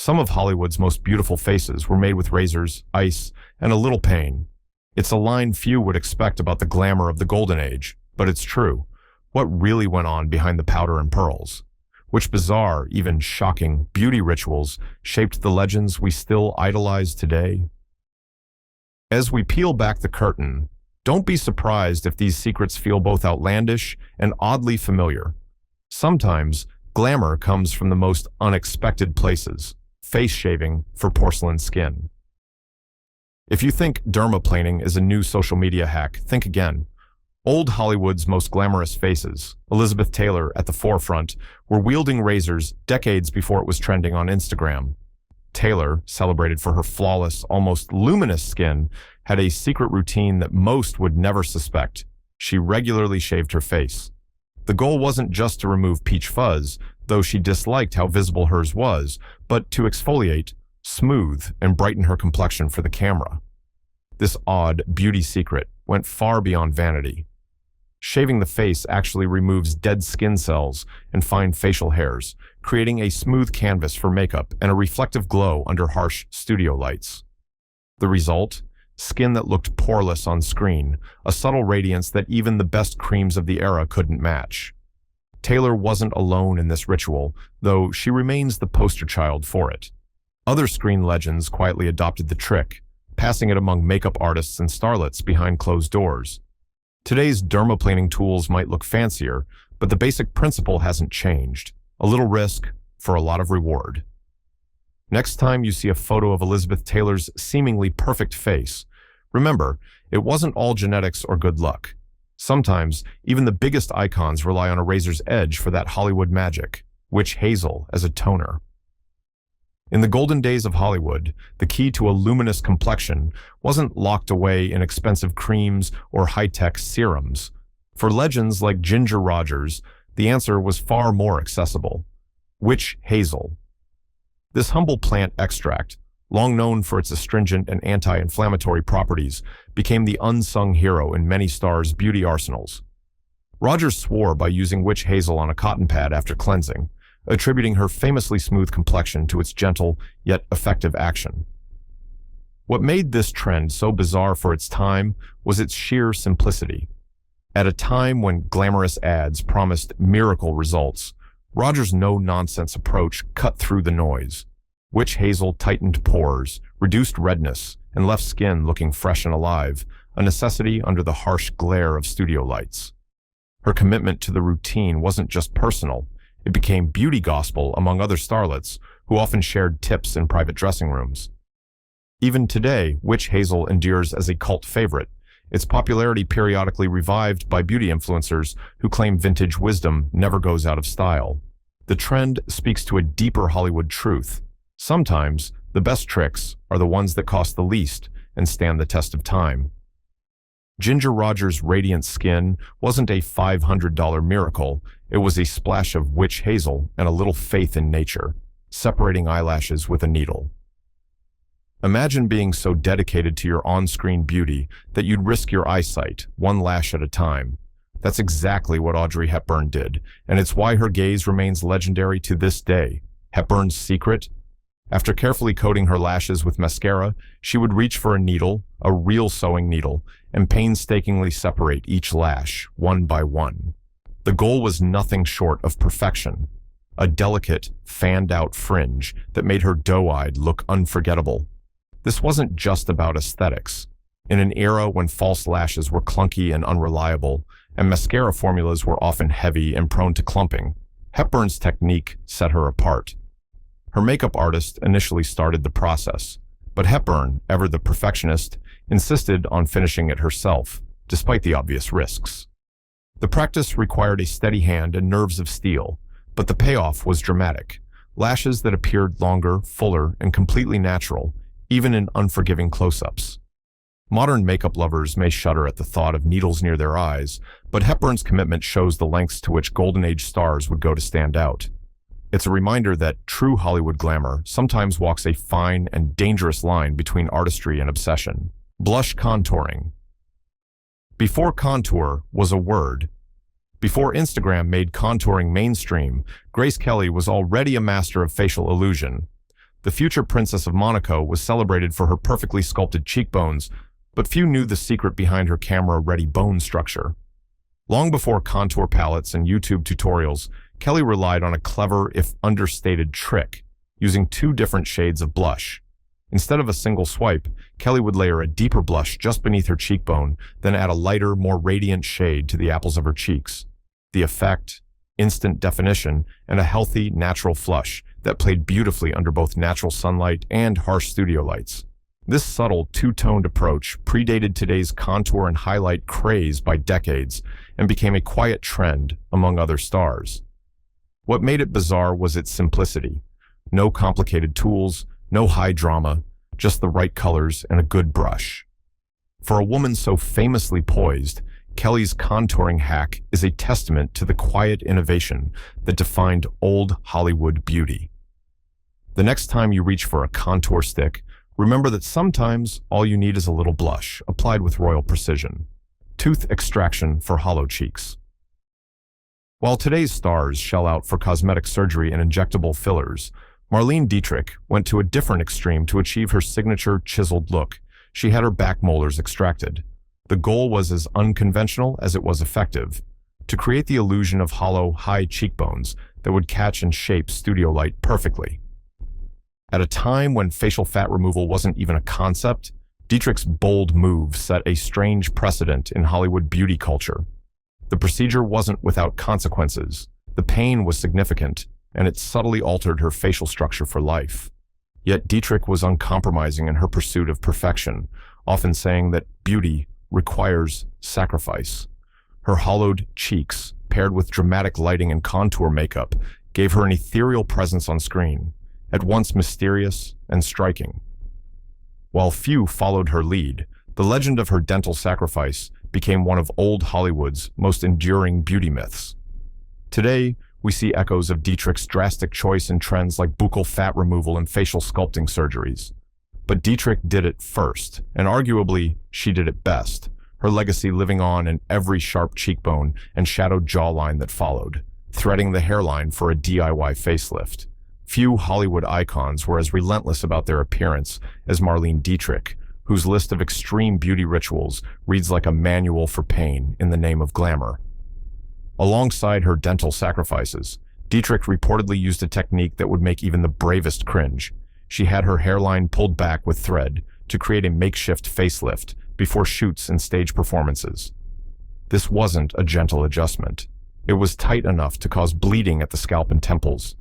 Some of Hollywood's most beautiful faces were made with razors, ice, and a little pain. It's a line few would expect about the glamour of the Golden Age, but it's true. What really went on behind the powder and pearls? Which bizarre, even shocking, beauty rituals shaped the legends we still idolize today? As we peel back the curtain, don't be surprised if these secrets feel both outlandish and oddly familiar. Sometimes, glamour comes from the most unexpected places. Face shaving for porcelain skin. If you think dermaplaning is a new social media hack, think again. Old Hollywood's most glamorous faces, Elizabeth Taylor at the forefront, were wielding razors decades before it was trending on Instagram. Taylor, celebrated for her flawless, almost luminous skin, had a secret routine that most would never suspect. She regularly shaved her face. The goal wasn't just to remove peach fuzz, though she disliked how visible hers was, but to exfoliate, smooth, and brighten her complexion for the camera. This odd beauty secret went far beyond vanity. Shaving the face actually removes dead skin cells and fine facial hairs, creating a smooth canvas for makeup and a reflective glow under harsh studio lights. The result? Skin that looked poreless on screen, a subtle radiance that even the best creams of the era couldn't match. Taylor wasn't alone in this ritual, though she remains the poster child for it. Other screen legends quietly adopted the trick, passing it among makeup artists and starlets behind closed doors. Today's dermaplaning tools might look fancier, but the basic principle hasn't changed. A little risk for a lot of reward. Next time you see a photo of Elizabeth Taylor's seemingly perfect face, remember, it wasn't all genetics or good luck. Sometimes, even the biggest icons rely on a razor's edge for that Hollywood magic, witch Hazel as a toner. In the golden days of Hollywood, the key to a luminous complexion wasn't locked away in expensive creams or high-tech serums. For legends like Ginger Rogers, the answer was far more accessible. Witch Hazel. This humble plant extract, long known for its astringent and anti-inflammatory properties, became the unsung hero in many stars' beauty arsenals. Rogers swore by using witch hazel on a cotton pad after cleansing, attributing her famously smooth complexion to its gentle yet effective action. What made this trend so bizarre for its time was its sheer simplicity. At a time when glamorous ads promised miracle results, Rogers' no-nonsense approach cut through the noise. Witch hazel tightened pores, reduced redness, and left skin looking fresh and alive, a necessity under the harsh glare of studio lights. Her commitment to the routine wasn't just personal, it became beauty gospel among other starlets who often shared tips in private dressing rooms. Even today, witch hazel endures as a cult favorite, its popularity periodically revived by beauty influencers who claim vintage wisdom never goes out of style. The trend speaks to a deeper Hollywood truth. Sometimes, the best tricks are the ones that cost the least and stand the test of time. Ginger Rogers' radiant skin wasn't a $500 miracle, it was a splash of witch hazel and a little faith in nature, separating eyelashes with a needle. Imagine being so dedicated to your on-screen beauty that you'd risk your eyesight, one lash at a time. That's exactly what Audrey Hepburn did, and it's why her gaze remains legendary to this day. Hepburn's secret? After carefully coating her lashes with mascara, she would reach for a needle, a real sewing needle, and painstakingly separate each lash, one by one. The goal was nothing short of perfection. A delicate, fanned-out fringe that made her doe-eyed look unforgettable. This wasn't just about aesthetics. In an era when false lashes were clunky and unreliable, and mascara formulas were often heavy and prone to clumping, Hepburn's technique set her apart. Her makeup artist initially started the process, but Hepburn, ever the perfectionist, insisted on finishing it herself, despite the obvious risks. The practice required a steady hand and nerves of steel, but the payoff was dramatic. Lashes that appeared longer, fuller, and completely natural, even in unforgiving close-ups. Modern makeup lovers may shudder at the thought of needles near their eyes, but Hepburn's commitment shows the lengths to which Golden Age stars would go to stand out. It's a reminder that true Hollywood glamour sometimes walks a fine and dangerous line between artistry and obsession. Blush contouring. Before contour was a word. Before Instagram made contouring mainstream, Grace Kelly was already a master of facial illusion. The future Princess of Monaco was celebrated for her perfectly sculpted cheekbones, but few knew the secret behind her camera-ready bone structure. Long before contour palettes and YouTube tutorials, Kelly relied on a clever, if understated, trick, using two different shades of blush. Instead of a single swipe, Kelly would layer a deeper blush just beneath her cheekbone, then add a lighter, more radiant shade to the apples of her cheeks. The effect, instant definition, and a healthy, natural flush that played beautifully under both natural sunlight and harsh studio lights. This subtle, two-toned approach predated today's contour and highlight craze by decades and became a quiet trend among other stars. What made it bizarre was its simplicity. No complicated tools, no high drama, just the right colors and a good brush. For a woman so famously poised, Kelly's contouring hack is a testament to the quiet innovation that defined old Hollywood beauty. The next time you reach for a contour stick, remember that sometimes all you need is a little blush, applied with royal precision. Tooth extraction for hollow cheeks. While today's stars shell out for cosmetic surgery and injectable fillers, Marlene Dietrich went to a different extreme to achieve her signature chiseled look. She had her back molars extracted. The goal was as unconventional as it was effective, to create the illusion of hollow, high cheekbones that would catch and shape studio light perfectly. At a time when facial fat removal wasn't even a concept, Dietrich's bold move set a strange precedent in Hollywood beauty culture. The procedure wasn't without consequences. The pain was significant, and it subtly altered her facial structure for life. Yet Dietrich was uncompromising in her pursuit of perfection, often saying that beauty requires sacrifice. Her hollowed cheeks, paired with dramatic lighting and contour makeup, gave her an ethereal presence on screen, at once mysterious and striking. While few followed her lead, the legend of her dental sacrifice became one of old Hollywood's most enduring beauty myths. Today, we see echoes of Dietrich's drastic choice in trends like buccal fat removal and facial sculpting surgeries. But Dietrich did it first, and arguably, she did it best, her legacy living on in every sharp cheekbone and shadowed jawline that followed, threading the hairline for a DIY facelift. Few Hollywood icons were as relentless about their appearance as Marlene Dietrich, whose list of extreme beauty rituals reads like a manual for pain in the name of glamour. Alongside her dental sacrifices, Dietrich reportedly used a technique that would make even the bravest cringe. She had her hairline pulled back with thread to create a makeshift facelift before shoots and stage performances. This wasn't a gentle adjustment. It was tight enough to cause bleeding at the scalp and temples.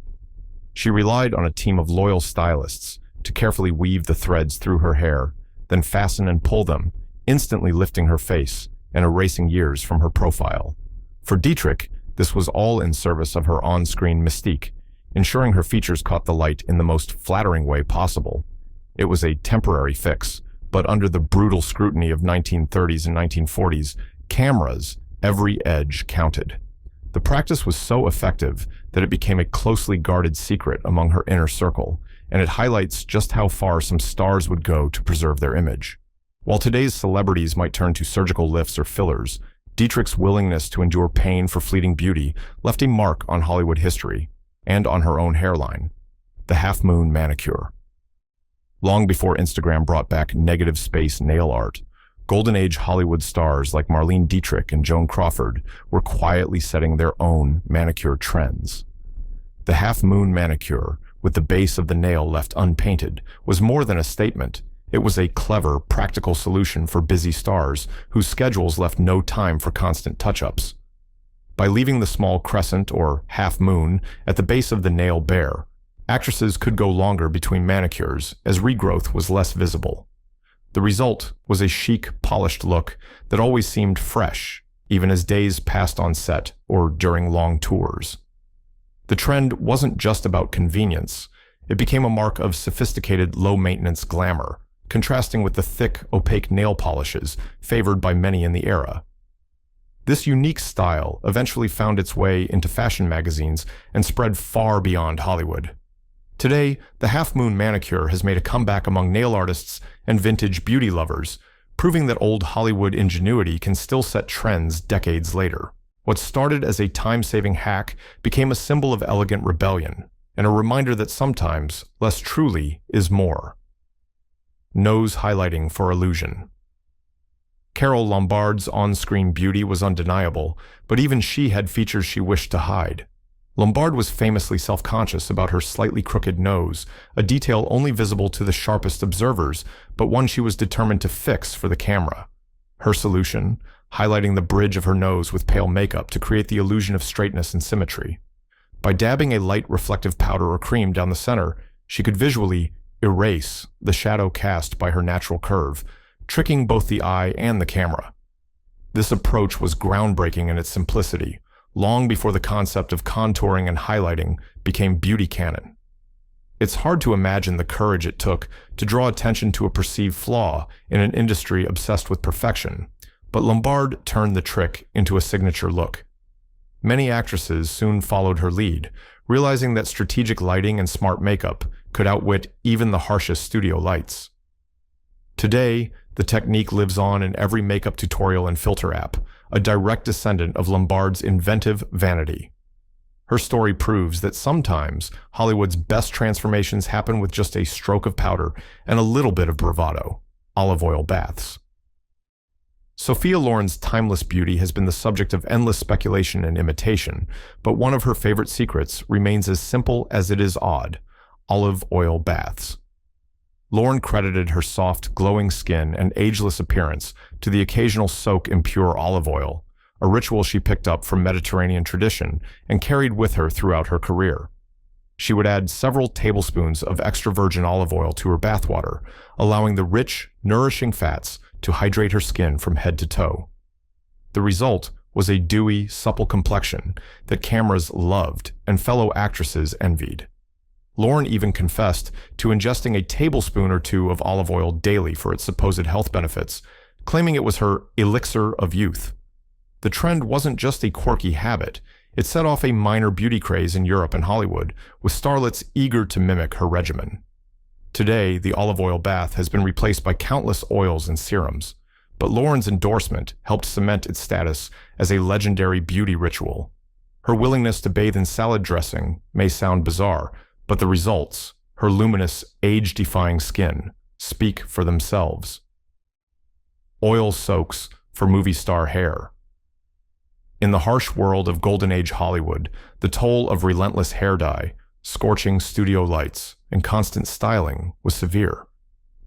She relied on a team of loyal stylists to carefully weave the threads through her hair, then fasten and pull them, instantly lifting her face and erasing years from her profile. For Dietrich, this was all in service of her on-screen mystique, ensuring her features caught the light in the most flattering way possible. It was a temporary fix, but under the brutal scrutiny of 1930s and 1940s, cameras, every edge counted. The practice was so effective that it became a closely guarded secret among her inner circle, and it highlights just how far some stars would go to preserve their image. While today's celebrities might turn to surgical lifts or fillers, Dietrich's willingness to endure pain for fleeting beauty left a mark on Hollywood history, and on her own hairline, the half-moon manicure. Long before Instagram brought back negative space nail art, Golden Age Hollywood stars like Marlene Dietrich and Joan Crawford were quietly setting their own manicure trends. The half-moon manicure, with the base of the nail left unpainted, was more than a statement. It was a clever, practical solution for busy stars whose schedules left no time for constant touch-ups. By leaving the small crescent or half-moon at the base of the nail bare, actresses could go longer between manicures as regrowth was less visible. The result was a chic, polished look that always seemed fresh, even as days passed on set or during long tours. The trend wasn't just about convenience. It became a mark of sophisticated, low-maintenance glamour, contrasting with the thick, opaque nail polishes favored by many in the era. This unique style eventually found its way into fashion magazines and spread far beyond Hollywood. Today, the half-moon manicure has made a comeback among nail artists and vintage beauty lovers, proving that old Hollywood ingenuity can still set trends decades later. What started as a time-saving hack became a symbol of elegant rebellion, and a reminder that sometimes less truly is more. Nose highlighting for illusion. Carole Lombard's on-screen beauty was undeniable, but even she had features she wished to hide. Lombard was famously self-conscious about her slightly crooked nose, a detail only visible to the sharpest observers, but one she was determined to fix for the camera. Her solution? Highlighting the bridge of her nose with pale makeup to create the illusion of straightness and symmetry. By dabbing a light reflective powder or cream down the center, she could visually erase the shadow cast by her natural curve, tricking both the eye and the camera. This approach was groundbreaking in its simplicity, long before the concept of contouring and highlighting became beauty canon. It's hard to imagine the courage it took to draw attention to a perceived flaw in an industry obsessed with perfection, but Lombard turned the trick into a signature look. Many actresses soon followed her lead, realizing that strategic lighting and smart makeup could outwit even the harshest studio lights. Today, the technique lives on in every makeup tutorial and filter app, a direct descendant of Lombard's inventive vanity. Her story proves that sometimes Hollywood's best transformations happen with just a stroke of powder and a little bit of bravado, olive oil baths. Sophia Loren's timeless beauty has been the subject of endless speculation and imitation, but one of her favorite secrets remains as simple as it is odd: olive oil baths. Loren credited her soft, glowing skin and ageless appearance to the occasional soak in pure olive oil, a ritual she picked up from Mediterranean tradition and carried with her throughout her career. She would add several tablespoons of extra virgin olive oil to her bathwater, allowing the rich, nourishing fats to hydrate her skin from head to toe. The result was a dewy, supple complexion that cameras loved and fellow actresses envied. Loren even confessed to ingesting a tablespoon or two of olive oil daily for its supposed health benefits, claiming it was her elixir of youth. The trend wasn't just a quirky habit, it set off a minor beauty craze in Europe and Hollywood, with starlets eager to mimic her regimen. Today, the olive oil bath has been replaced by countless oils and serums, but Loren's endorsement helped cement its status as a legendary beauty ritual. Her willingness to bathe in salad dressing may sound bizarre, but the results, her luminous, age-defying skin, speak for themselves. Oil soaks for movie star hair. In the harsh world of Golden Age Hollywood, the toll of relentless hair dye, scorching studio lights, and constant styling was severe.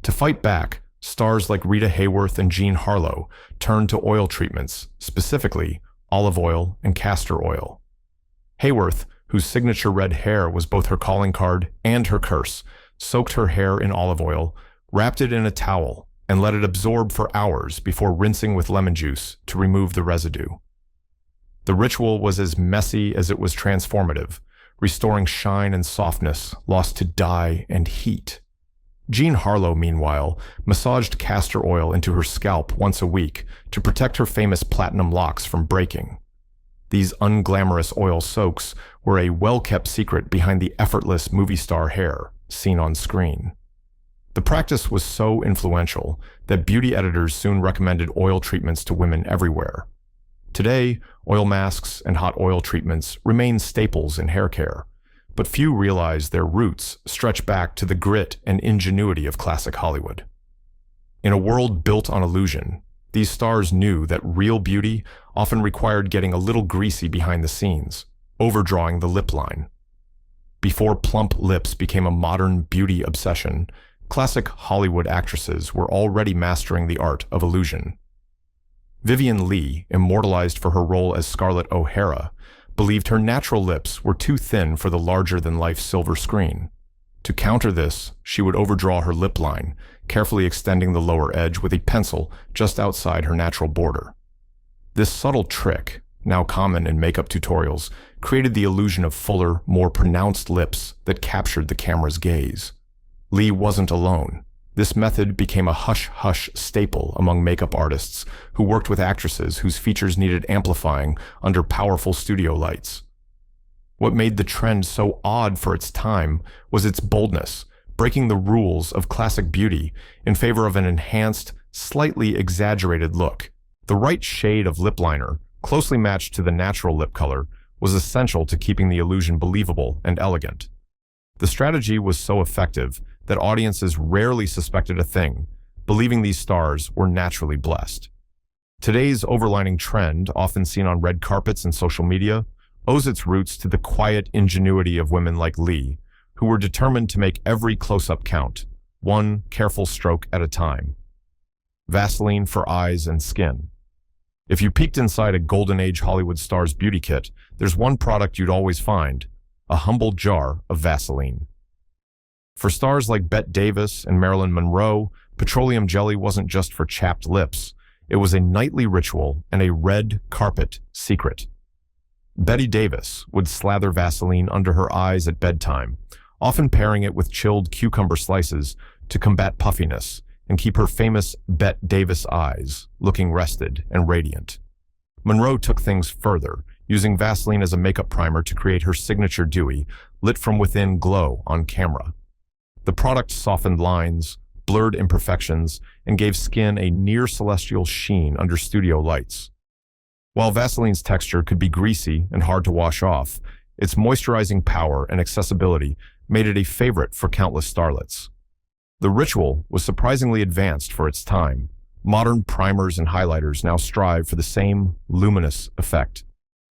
To fight back, stars like Rita Hayworth and Jean Harlow turned to oil treatments, specifically olive oil and castor oil. Hayworth, whose signature red hair was both her calling card and her curse, soaked her hair in olive oil, wrapped it in a towel, and let it absorb for hours before rinsing with lemon juice to remove the residue. The ritual was as messy as it was transformative, restoring shine and softness lost to dye and heat. Jean Harlow, meanwhile, massaged castor oil into her scalp once a week to protect her famous platinum locks from breaking. These unglamorous oil soaks were a well-kept secret behind the effortless movie star hair seen on screen. The practice was so influential that beauty editors soon recommended oil treatments to women everywhere. Today, oil masks and hot oil treatments remain staples in hair care, but few realize their roots stretch back to the grit and ingenuity of classic Hollywood. In a world built on illusion, these stars knew that real beauty often required getting a little greasy behind the scenes, overdrawing the lip line. Before plump lips became a modern beauty obsession, classic Hollywood actresses were already mastering the art of illusion. Vivien Leigh, immortalized for her role as Scarlett O'Hara, believed her natural lips were too thin for the larger-than-life silver screen. To counter this, she would overdraw her lip line, carefully extending the lower edge with a pencil just outside her natural border. This subtle trick, now common in makeup tutorials, created the illusion of fuller, more pronounced lips that captured the camera's gaze. Leigh wasn't alone. This method became a hush-hush staple among makeup artists who worked with actresses whose features needed amplifying under powerful studio lights. What made the trend so odd for its time was its boldness, breaking the rules of classic beauty in favor of an enhanced, slightly exaggerated look. The right shade of lip liner, closely matched to the natural lip color, was essential to keeping the illusion believable and elegant. The strategy was so effective that audiences rarely suspected a thing, believing these stars were naturally blessed. Today's overlining trend, often seen on red carpets and social media, owes its roots to the quiet ingenuity of women like Lee, who were determined to make every close-up count, one careful stroke at a time. Vaseline for eyes and skin. If you peeked inside a Golden Age Hollywood star's beauty kit, there's one product you'd always find: a humble jar of Vaseline. For stars like Bette Davis and Marilyn Monroe, petroleum jelly wasn't just for chapped lips. It was a nightly ritual and a red carpet secret. Bette Davis would slather Vaseline under her eyes at bedtime, often pairing it with chilled cucumber slices to combat puffiness and keep her famous Bette Davis eyes looking rested and radiant. Monroe took things further, using Vaseline as a makeup primer to create her signature dewy, lit-from-within glow on camera. The product softened lines, blurred imperfections, and gave skin a near-celestial sheen under studio lights. While Vaseline's texture could be greasy and hard to wash off, its moisturizing power and accessibility made it a favorite for countless starlets. The ritual was surprisingly advanced for its time. Modern primers and highlighters now strive for the same luminous effect.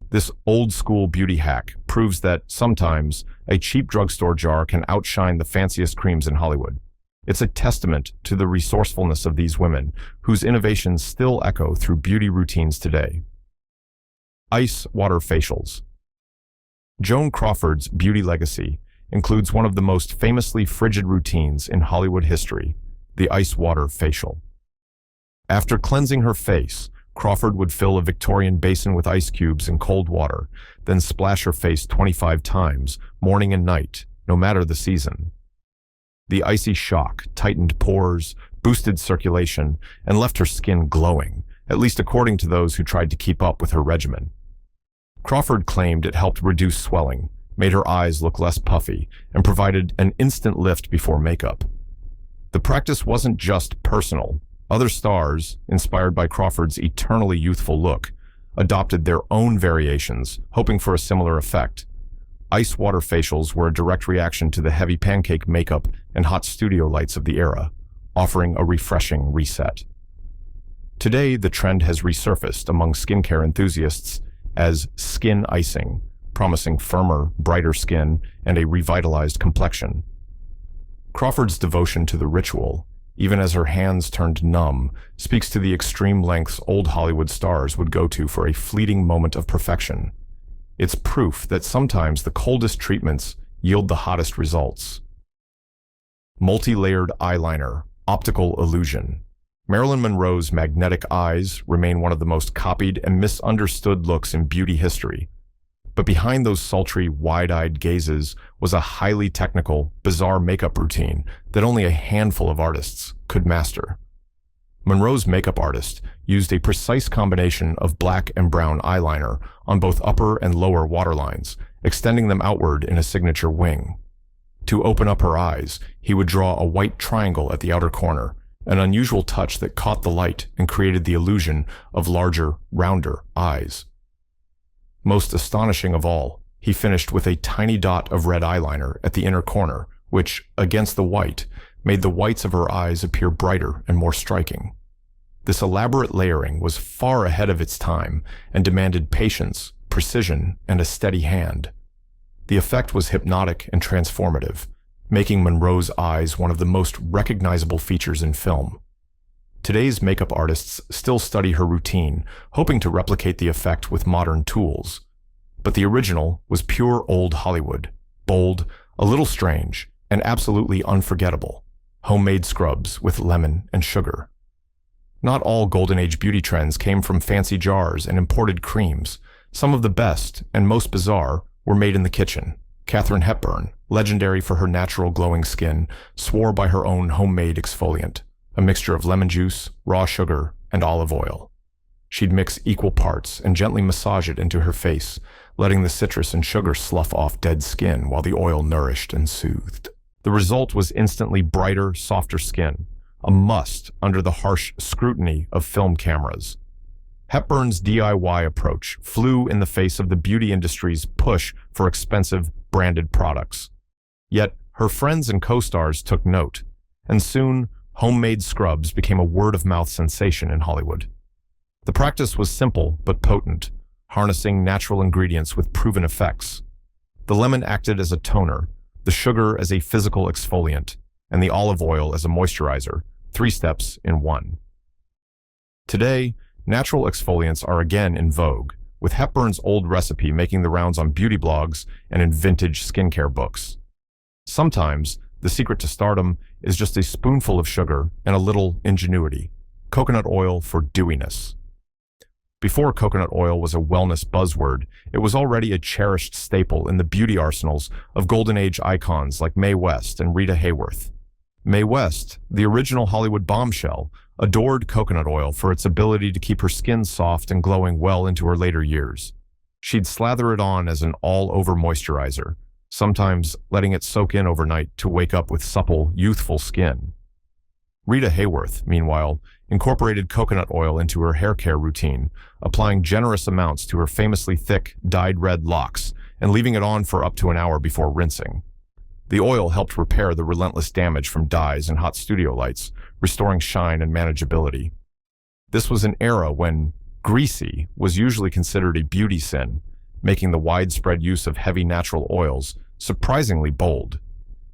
This old-school beauty hack proves that sometimes a cheap drugstore jar can outshine the fanciest creams in Hollywood. It's a testament to the resourcefulness of these women, whose innovations still echo through beauty routines today. Ice water facials. Joan Crawford's beauty legacy includes one of the most famously frigid routines in Hollywood history, the ice water facial. After cleansing her face, Crawford would fill a Victorian basin with ice cubes and cold water, then splash her face 25 times, morning and night, no matter the season. The icy shock tightened pores, boosted circulation, and left her skin glowing, at least according to those who tried to keep up with her regimen. Crawford claimed it helped reduce swelling, made her eyes look less puffy, and provided an instant lift before makeup. The practice wasn't just personal. Other stars, inspired by Crawford's eternally youthful look, adopted their own variations, hoping for a similar effect. Ice water facials were a direct reaction to the heavy pancake makeup and hot studio lights of the era, offering a refreshing reset. Today, the trend has resurfaced among skincare enthusiasts as skin icing, promising firmer, brighter skin and a revitalized complexion. Crawford's devotion to the ritual, even as her hands turned numb, speaks to the extreme lengths old Hollywood stars would go to for a fleeting moment of perfection. It's proof that sometimes the coldest treatments yield the hottest results. Multilayered eyeliner, optical illusion. Marilyn Monroe's magnetic eyes remain one of the most copied and misunderstood looks in beauty history. But behind those sultry, wide-eyed gazes was a highly technical, bizarre makeup routine that only a handful of artists could master. Monroe's makeup artist used a precise combination of black and brown eyeliner on both upper and lower waterlines, extending them outward in a signature wing. To open up her eyes, he would draw a white triangle at the outer corner, an unusual touch that caught the light and created the illusion of larger, rounder eyes. Most astonishing of all, he finished with a tiny dot of red eyeliner at the inner corner, which, against the white, made the whites of her eyes appear brighter and more striking. This elaborate layering was far ahead of its time and demanded patience, precision, and a steady hand. The effect was hypnotic and transformative, making Monroe's eyes one of the most recognizable features in film. Today's makeup artists still study her routine, hoping to replicate the effect with modern tools. But the original was pure old Hollywood, bold, a little strange, and absolutely unforgettable. Homemade scrubs with lemon and sugar. Not all Golden Age beauty trends came from fancy jars and imported creams. Some of the best, and most bizarre, were made in the kitchen. Katharine Hepburn, legendary for her natural glowing skin, swore by her own homemade exfoliant, a mixture of lemon juice, raw sugar, and olive oil. She'd mix equal parts and gently massage it into her face, letting the citrus and sugar slough off dead skin while the oil nourished and soothed. The result was instantly brighter, softer skin, a must under the harsh scrutiny of film cameras. Hepburn's DIY approach flew in the face of the beauty industry's push for expensive, branded products. Yet, Her friends and co-stars took note, and soon, homemade scrubs became a word-of-mouth sensation in Hollywood. The practice was simple but potent, harnessing natural ingredients with proven effects. The lemon acted as a toner, the sugar as a physical exfoliant, and the olive oil as a moisturizer, 3 steps in one. Today, natural exfoliants are again in vogue, with Hepburn's old recipe making the rounds on beauty blogs and in vintage skincare books. Sometimes, the secret to stardom is just a spoonful of sugar and a little ingenuity, coconut oil for dewiness. Before coconut oil was a wellness buzzword, it was already a cherished staple in the beauty arsenals of Golden Age icons like Mae West and Rita Hayworth. Mae West, the original Hollywood bombshell, adored coconut oil for its ability to keep her skin soft and glowing well into her later years. She'd slather it on as an all-over moisturizer, sometimes letting it soak in overnight to wake up with supple, youthful skin. Rita Hayworth, meanwhile, incorporated coconut oil into her hair care routine, applying generous amounts to her famously thick, dyed red locks and leaving it on for up to an hour before rinsing. The oil helped repair the relentless damage from dyes and hot studio lights, restoring shine and manageability. This was an era when greasy was usually considered a beauty sin, making the widespread use of heavy natural oils surprisingly bold.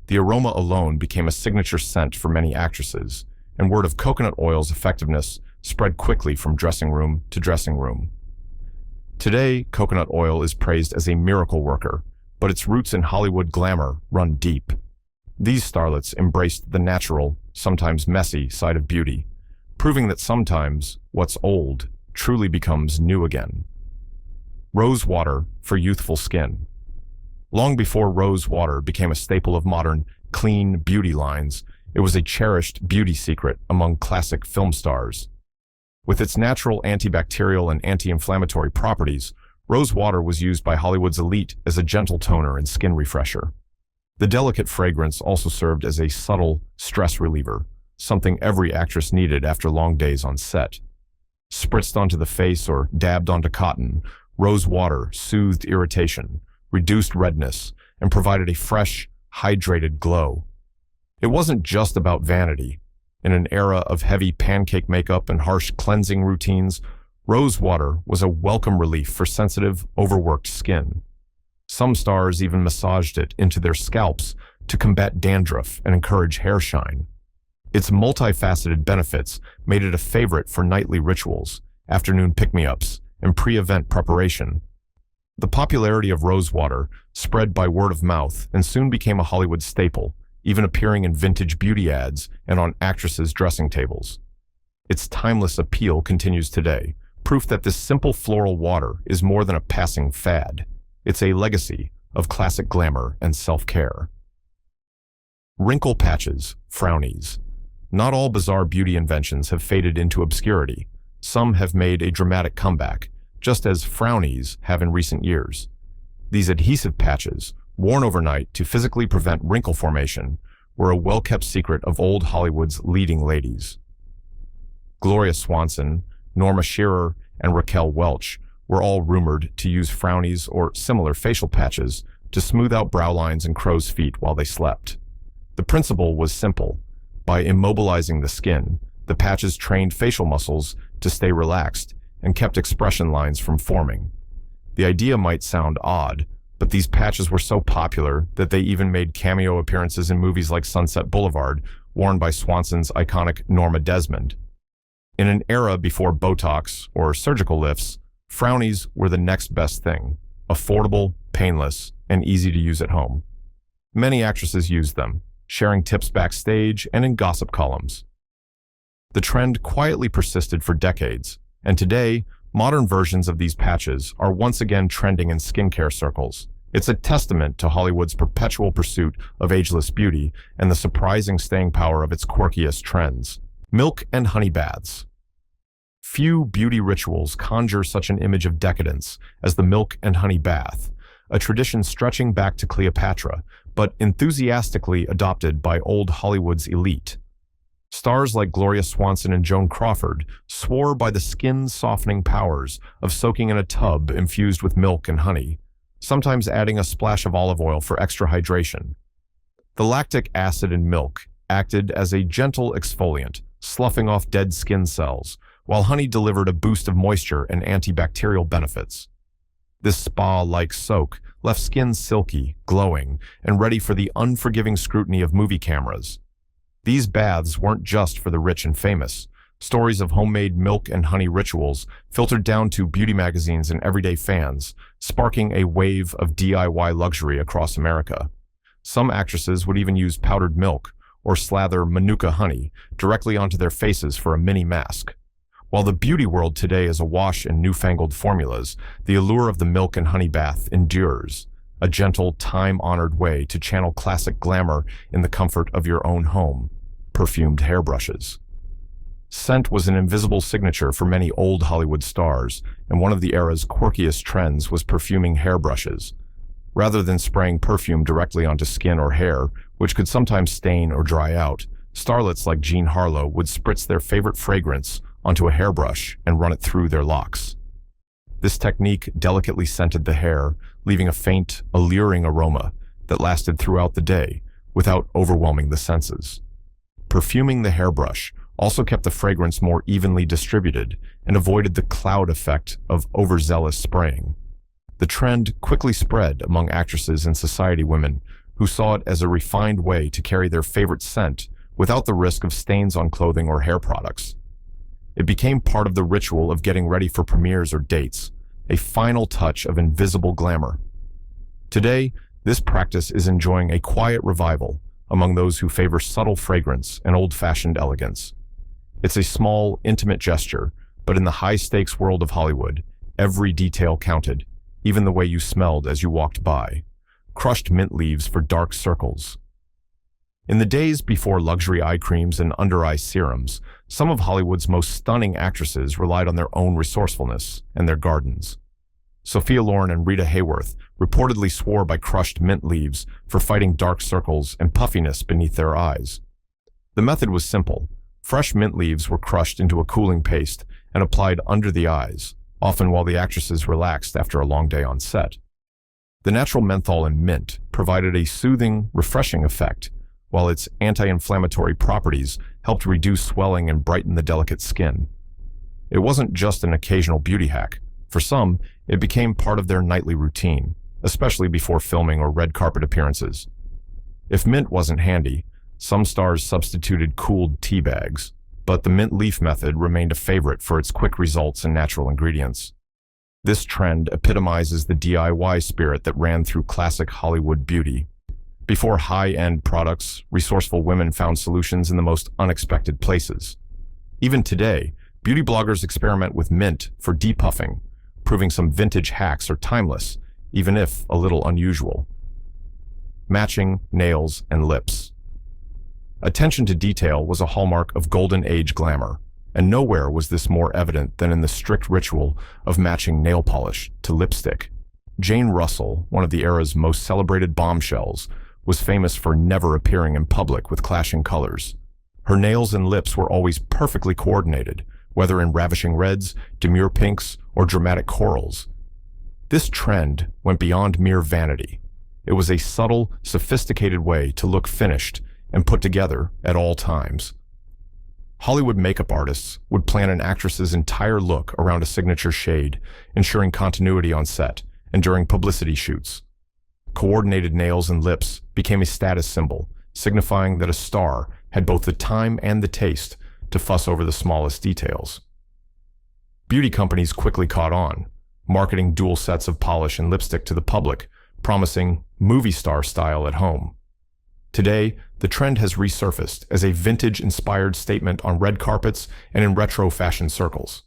The aroma alone became a signature scent for many actresses, and word of coconut oil's effectiveness spread quickly from dressing room to dressing room. Today, coconut oil is praised as a miracle worker, but its roots in Hollywood glamour run deep. These starlets embraced the natural, sometimes messy side of beauty, proving that sometimes what's old truly becomes new again. Rose water for youthful skin. Long before rose water became a staple of modern, clean beauty lines, it was a cherished beauty secret among classic film stars. With its natural antibacterial and anti-inflammatory properties, rose water was used by Hollywood's elite as a gentle toner and skin refresher. The delicate fragrance also served as a subtle stress reliever, something every actress needed after long days on set. Spritzed onto the face or dabbed onto cotton, rose water soothed irritation, reduced redness, and provided a fresh, hydrated glow. It wasn't just about vanity. In an era of heavy pancake makeup and harsh cleansing routines, rose water was a welcome relief for sensitive, overworked skin. Some stars even massaged it into their scalps to combat dandruff and encourage hair shine. Its multifaceted benefits made it a favorite for nightly rituals, afternoon pick-me-ups, and pre-event preparation. The popularity of rose water spread by word of mouth and soon became a Hollywood staple, even appearing in vintage beauty ads and on actresses' dressing tables. Its timeless appeal continues today, proof that this simple floral water is more than a passing fad. It's a legacy of classic glamour and self-care. Wrinkle patches, frownies. Not all bizarre beauty inventions have faded into obscurity. Some have made a dramatic comeback, just as frownies have in recent years. These adhesive patches, worn overnight to physically prevent wrinkle formation, were a well-kept secret of old Hollywood's leading ladies. Gloria Swanson, Norma Shearer, and Raquel Welch were all rumored to use frownies or similar facial patches to smooth out brow lines and crow's feet while they slept. The principle was simple. By immobilizing the skin, the patches trained facial muscles to stay relaxed and kept expression lines from forming. The idea might sound odd, but these patches were so popular that they even made cameo appearances in movies like Sunset Boulevard, worn by Swanson's iconic Norma Desmond. In an era before Botox or surgical lifts, frownies were the next best thing, affordable, painless, and easy to use at home. Many actresses used them, sharing tips backstage and in gossip columns. The trend quietly persisted for decades, and today, modern versions of these patches are once again trending in skincare circles. It's a testament to Hollywood's perpetual pursuit of ageless beauty and the surprising staying power of its quirkiest trends. Milk and honey baths. Few beauty rituals conjure such an image of decadence as the milk and honey bath, a tradition stretching back to Cleopatra, but enthusiastically adopted by old Hollywood's elite. Stars like Gloria Swanson and Joan Crawford swore by the skin-softening powers of soaking in a tub infused with milk and honey, sometimes adding a splash of olive oil for extra hydration. The lactic acid in milk acted as a gentle exfoliant, sloughing off dead skin cells, while honey delivered a boost of moisture and antibacterial benefits. This spa-like soak left skin silky, glowing, and ready for the unforgiving scrutiny of movie cameras. These baths weren't just for the rich and famous. Stories of homemade milk and honey rituals filtered down to beauty magazines and everyday fans, sparking a wave of DIY luxury across America. Some actresses would even use powdered milk or slather manuka honey directly onto their faces for a mini mask. While the beauty world today is awash in newfangled formulas, the allure of the milk and honey bath endures, a gentle, time-honored way to channel classic glamour in the comfort of your own home. Perfumed hairbrushes. Scent was an invisible signature for many old Hollywood stars, and one of the era's quirkiest trends was perfuming hairbrushes. Rather than spraying perfume directly onto skin or hair, which could sometimes stain or dry out, starlets like Jean Harlow would spritz their favorite fragrance onto a hairbrush and run it through their locks. This technique delicately scented the hair, leaving a faint, alluring aroma that lasted throughout the day without overwhelming the senses. Perfuming the hairbrush also kept the fragrance more evenly distributed and avoided the cloud effect of overzealous spraying. The trend quickly spread among actresses and society women who saw it as a refined way to carry their favorite scent without the risk of stains on clothing or hair products. It became part of the ritual of getting ready for premieres or dates, a final touch of invisible glamour. Today, this practice is enjoying a quiet revival among those who favor subtle fragrance and old-fashioned elegance. It's a small, intimate gesture, but in the high-stakes world of Hollywood, every detail counted, even the way you smelled as you walked by. Crushed mint leaves for dark circles. In the days before luxury eye creams and under-eye serums, some of Hollywood's most stunning actresses relied on their own resourcefulness and their gardens. Sophia Loren and Rita Hayworth reportedly swore by crushed mint leaves for fighting dark circles and puffiness beneath their eyes. The method was simple. Fresh mint leaves were crushed into a cooling paste and applied under the eyes, often while the actresses relaxed after a long day on set. The natural menthol in mint provided a soothing, refreshing effect, while its anti-inflammatory properties helped reduce swelling and brighten the delicate skin. It wasn't just an occasional beauty hack. For some, it became part of their nightly routine, especially before filming or red carpet appearances. If mint wasn't handy, some stars substituted cooled tea bags, but the mint leaf method remained a favorite for its quick results and natural ingredients. This trend epitomizes the DIY spirit that ran through classic Hollywood beauty. Before high-end products, resourceful women found solutions in the most unexpected places. Even today, beauty bloggers experiment with mint for depuffing, proving some vintage hacks are timeless, even if a little unusual. Matching nails and lips. Attention to detail was a hallmark of Golden Age glamour, and nowhere was this more evident than in the strict ritual of matching nail polish to lipstick. Jane Russell, one of the era's most celebrated bombshells, was famous for never appearing in public with clashing colors. Her nails and lips were always perfectly coordinated, whether in ravishing reds, demure pinks, or dramatic corals. This trend went beyond mere vanity. It was a subtle, sophisticated way to look finished and put together at all times. Hollywood makeup artists would plan an actress's entire look around a signature shade, ensuring continuity on set and during publicity shoots. Coordinated nails and lips became a status symbol, signifying that a star had both the time and the taste to fuss over the smallest details. Beauty companies quickly caught on, marketing dual sets of polish and lipstick to the public, promising movie star style at home. Today, the trend has resurfaced as a vintage-inspired statement on red carpets and in retro fashion circles.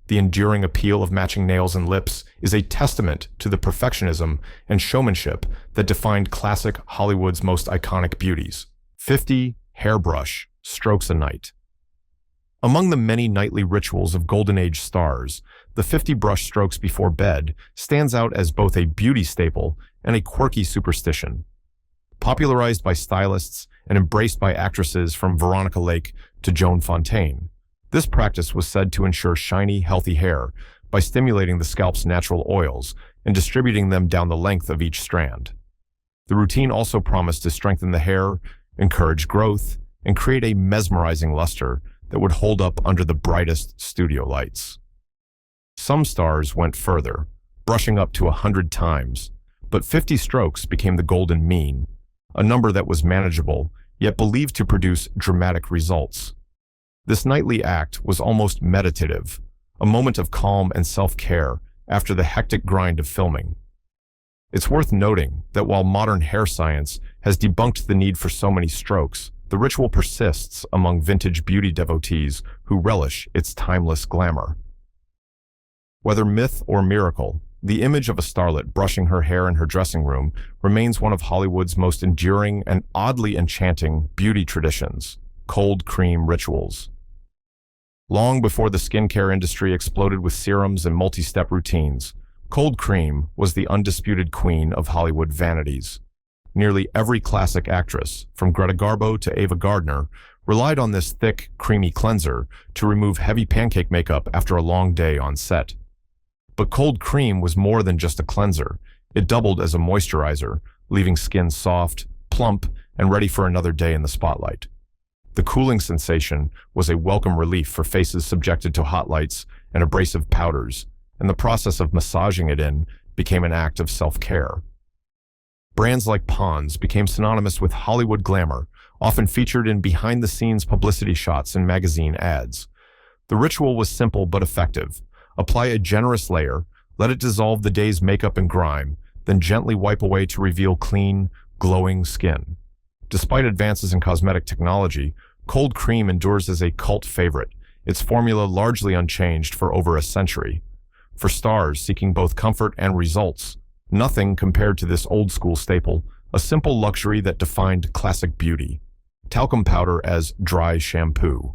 The enduring appeal of matching nails and lips is a testament to the perfectionism and showmanship that defined classic Hollywood's most iconic beauties. 50 hairbrush strokes a night. Among the many nightly rituals of Golden Age stars, the 50 brush strokes before bed stands out as both a beauty staple and a quirky superstition. Popularized by stylists and embraced by actresses from Veronica Lake to Joan Fontaine, this practice was said to ensure shiny, healthy hair by stimulating the scalp's natural oils and distributing them down the length of each strand. The routine also promised to strengthen the hair, encourage growth, and create a mesmerizing luster that would hold up under the brightest studio lights. Some stars went further, brushing up to 100 times, but 50 strokes became the golden mean, a number that was manageable, yet believed to produce dramatic results. This nightly act was almost meditative, a moment of calm and self-care after the hectic grind of filming. It's worth noting that while modern hair science has debunked the need for so many strokes, the ritual persists among vintage beauty devotees who relish its timeless glamour. Whether myth or miracle, the image of a starlet brushing her hair in her dressing room remains one of Hollywood's most enduring and oddly enchanting beauty traditions, cold cream rituals. Long before the skincare industry exploded with serums and multi-step routines, cold cream was the undisputed queen of Hollywood vanities. Nearly every classic actress, from Greta Garbo to Ava Gardner, relied on this thick, creamy cleanser to remove heavy pancake makeup after a long day on set. But cold cream was more than just a cleanser. It doubled as a moisturizer, leaving skin soft, plump, and ready for another day in the spotlight. The cooling sensation was a welcome relief for faces subjected to hot lights and abrasive powders, and the process of massaging it in became an act of self-care. Brands like Pond's became synonymous with Hollywood glamour, often featured in behind-the-scenes publicity shots and magazine ads. The ritual was simple but effective. Apply a generous layer, let it dissolve the day's makeup and grime, then gently wipe away to reveal clean, glowing skin. Despite advances in cosmetic technology, cold cream endures as a cult favorite, its formula largely unchanged for over a century. For stars seeking both comfort and results, nothing compared to this old-school staple, a simple luxury that defined classic beauty. Talcum powder as dry shampoo.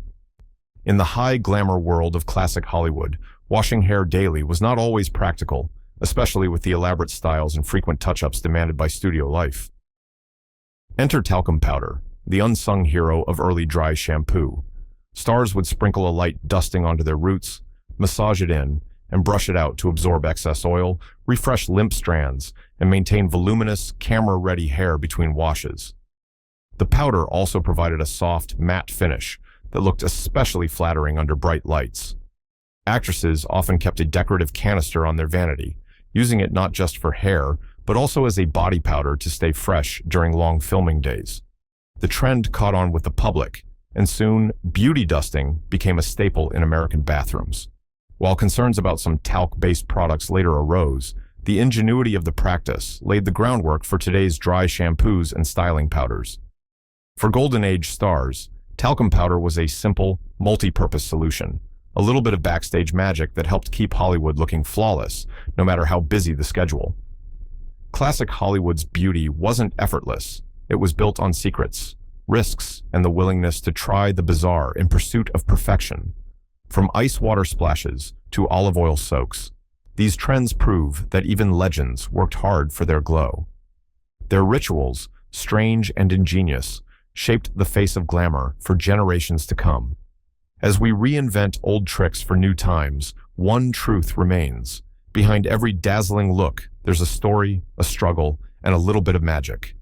In the high glamour world of classic Hollywood, washing hair daily was not always practical, especially with the elaborate styles and frequent touch-ups demanded by studio life. Enter talcum powder, the unsung hero of early dry shampoo. Stars would sprinkle a light dusting onto their roots, massage it in, and brush it out to absorb excess oil, refresh limp strands, and maintain voluminous, camera-ready hair between washes. The powder also provided a soft, matte finish that looked especially flattering under bright lights. Actresses often kept a decorative canister on their vanity, using it not just for hair, but also as a body powder to stay fresh during long filming days. The trend caught on with the public, and soon, beauty dusting became a staple in American bathrooms. While concerns about some talc-based products later arose, the ingenuity of the practice laid the groundwork for today's dry shampoos and styling powders. For Golden Age stars, talcum powder was a simple, multi-purpose solution, a little bit of backstage magic that helped keep Hollywood looking flawless, no matter how busy the schedule. Classic Hollywood's beauty wasn't effortless. It was built on secrets, risks, and the willingness to try the bizarre in pursuit of perfection. From ice water splashes to olive oil soaks, these trends prove that even legends worked hard for their glow. Their rituals, strange and ingenious, shaped the face of glamour for generations to come. As we reinvent old tricks for new times, one truth remains. Behind every dazzling look, there's a story, a struggle, and a little bit of magic.